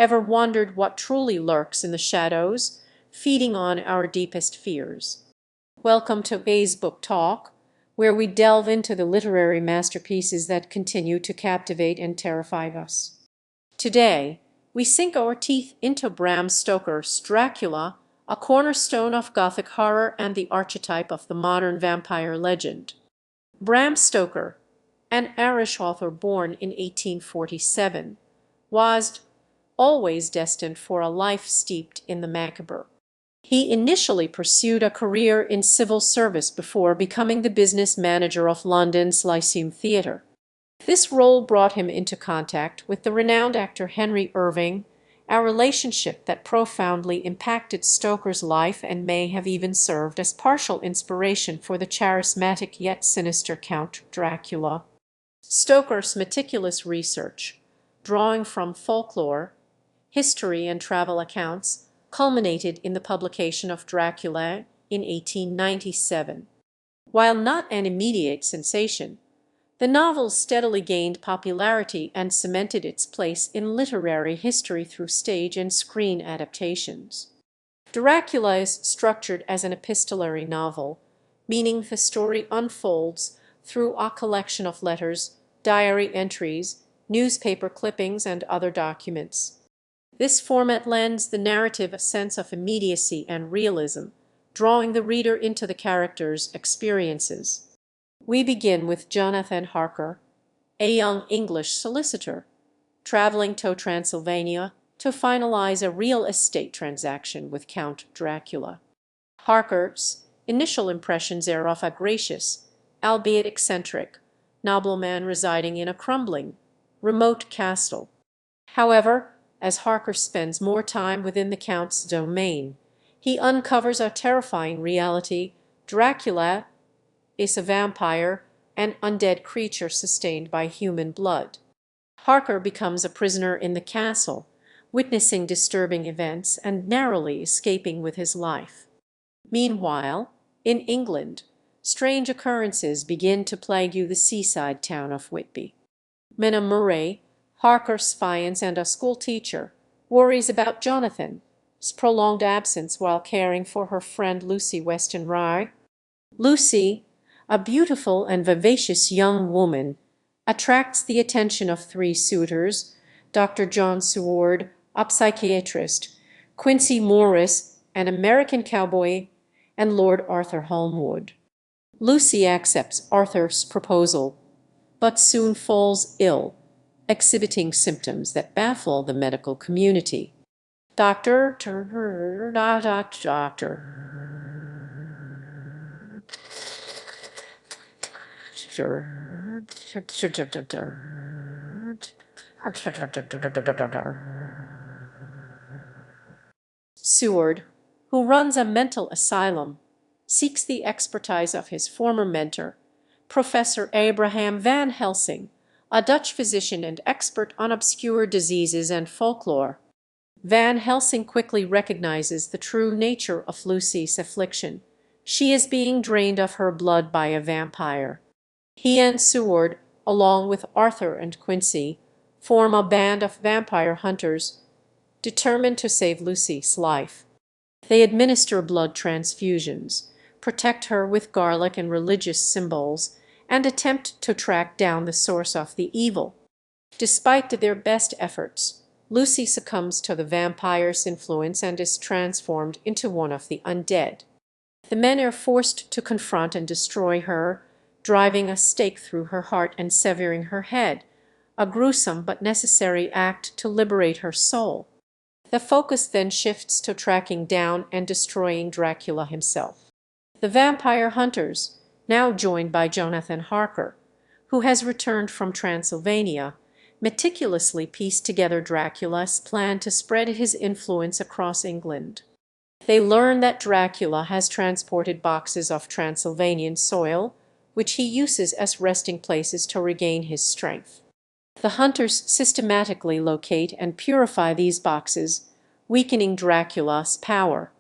Ever wondered what truly lurks in the shadows, feeding on our deepest fears? Welcome to A's Book Talk, where we delve into the literary masterpieces that continue to captivate and terrify us. Today, we sink our teeth into Bram Stoker's Dracula, a cornerstone of Gothic horror and the archetype of the modern vampire legend. Bram Stoker, an Irish author born in 1847, was always destined for a life steeped in the macabre. He initially pursued a career in civil service before becoming the business manager of London's Lyceum Theatre. This role brought him into contact with the renowned actor Henry Irving, a relationship that profoundly impacted Stoker's life and may have even served as partial inspiration for the charismatic yet sinister Count Dracula. Stoker's meticulous research, drawing from folklore, history, and travel accounts, culminated in the publication of Dracula in 1897. While not an immediate sensation, the novel steadily gained popularity and cemented its place in literary history through stage and screen adaptations. Dracula is structured as an epistolary novel, meaning the story unfolds through a collection of letters, diary entries, newspaper clippings, and other documents. This format lends the narrative a sense of immediacy and realism, drawing the reader into the characters' experiences. We begin with Jonathan Harker, a young English solicitor, traveling to Transylvania to finalize a real estate transaction with Count Dracula. Harker's initial impressions are of a gracious, albeit eccentric, nobleman residing in a crumbling, remote castle. However, as Harker spends more time within the Count's domain, he uncovers a terrifying reality. Dracula is a vampire, an undead creature sustained by human blood. Harker becomes a prisoner in the castle, witnessing disturbing events and narrowly escaping with his life. Meanwhile, in England, strange occurrences begin to plague the seaside town of Whitby. Minna Murray, Harker's fiancé and a schoolteacher, worries about Jonathan's prolonged absence while caring for her friend Lucy Weston Rye. Lucy, a beautiful and vivacious young woman, attracts the attention of three suitors: Dr. John Seward, a psychiatrist, Quincy Morris, an American cowboy, and Lord Arthur Holmwood. Lucy accepts Arthur's proposal, but soon falls ill, exhibiting symptoms that baffle the medical community. Doctor. Seward, who runs a mental asylum, seeks the expertise of his former mentor, Professor Abraham Van Helsing, a Dutch physician and expert on obscure diseases and folklore. Van Helsing quickly recognizes the true nature of Lucy's affliction. She is being drained of her blood by a vampire. He and Seward, along with Arthur and Quincy, form a band of vampire hunters determined to save Lucy's life. They administer blood transfusions, protect her with garlic and religious symbols, and attempt to track down the source of the evil. Despite their best efforts, Lucy succumbs to the vampire's influence and is transformed into one of the undead. The men are forced to confront and destroy her, driving a stake through her heart and severing her head, a gruesome but necessary act to liberate her soul. The focus then shifts to tracking down and destroying Dracula himself. The vampire hunters, now joined by Jonathan Harker, who has returned from Transylvania, meticulously piece together Dracula's plan to spread his influence across England. They learn that Dracula has transported boxes of Transylvanian soil, which he uses as resting places to regain his strength. The hunters systematically locate and purify these boxes, weakening Dracula's power.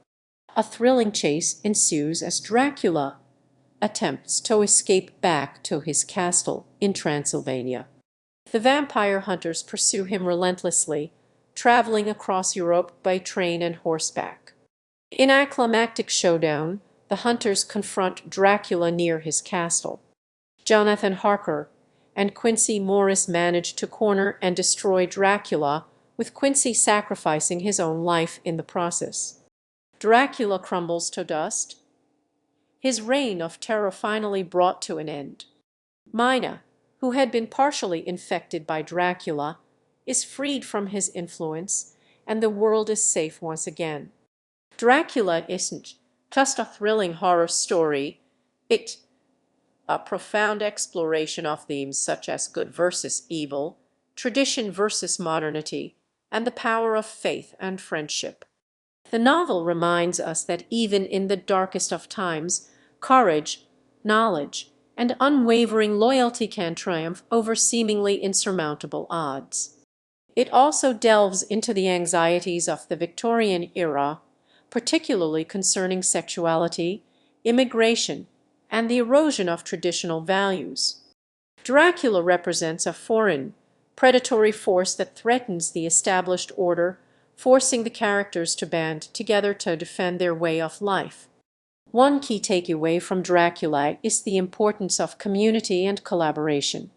A thrilling chase ensues as Dracula attempts to escape back to his castle in Transylvania. The vampire hunters pursue him relentlessly, traveling across Europe by train and horseback. In a climactic showdown, the hunters confront Dracula near his castle. Jonathan Harker and Quincy Morris manage to corner and destroy Dracula, with Quincy sacrificing his own life in the process. Dracula crumbles to dust, his reign of terror finally brought to an end. Mina, who had been partially infected by Dracula, is freed from his influence, and the world is safe once again. Dracula isn't just a thrilling horror story, it's a profound exploration of themes such as good versus evil, tradition versus modernity, and the power of faith and friendship. The novel reminds us that even in the darkest of times, courage, knowledge, and unwavering loyalty can triumph over seemingly insurmountable odds. It also delves into the anxieties of the Victorian era, particularly concerning sexuality, immigration, and the erosion of traditional values. Dracula represents a foreign, predatory force that threatens the established order, forcing the characters to band together to defend their way of life. One key takeaway from Dracula is the importance of community and collaboration.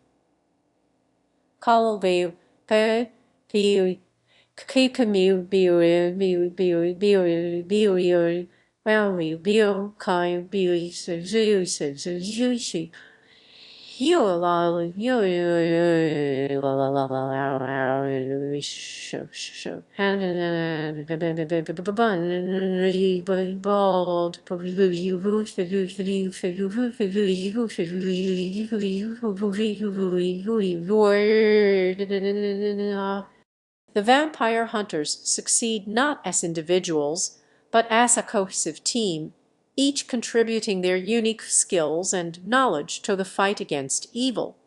The vampire hunters succeed not as individuals, but as a cohesive team, each contributing their unique skills and knowledge to the fight against evil.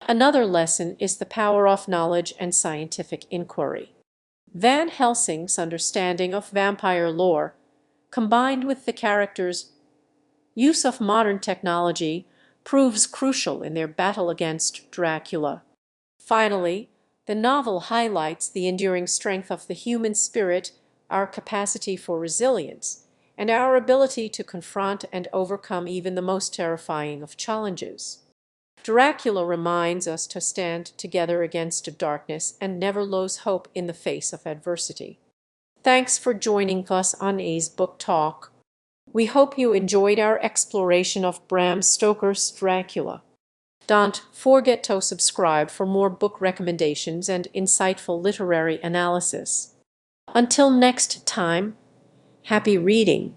Another lesson is the power of knowledge and scientific inquiry. Van Helsing's understanding of vampire lore, combined with the characters' use of modern technology, proves crucial in their battle against Dracula. Finally, the novel highlights the enduring strength of the human spirit, our capacity for resilience, and our ability to confront and overcome even the most terrifying of challenges. Dracula reminds us to stand together against darkness and never lose hope in the face of adversity. Thanks for joining us on A's Book Talk. We hope you enjoyed our exploration of Bram Stoker's Dracula. Don't forget to subscribe for more book recommendations and insightful literary analysis. Until next time, happy reading!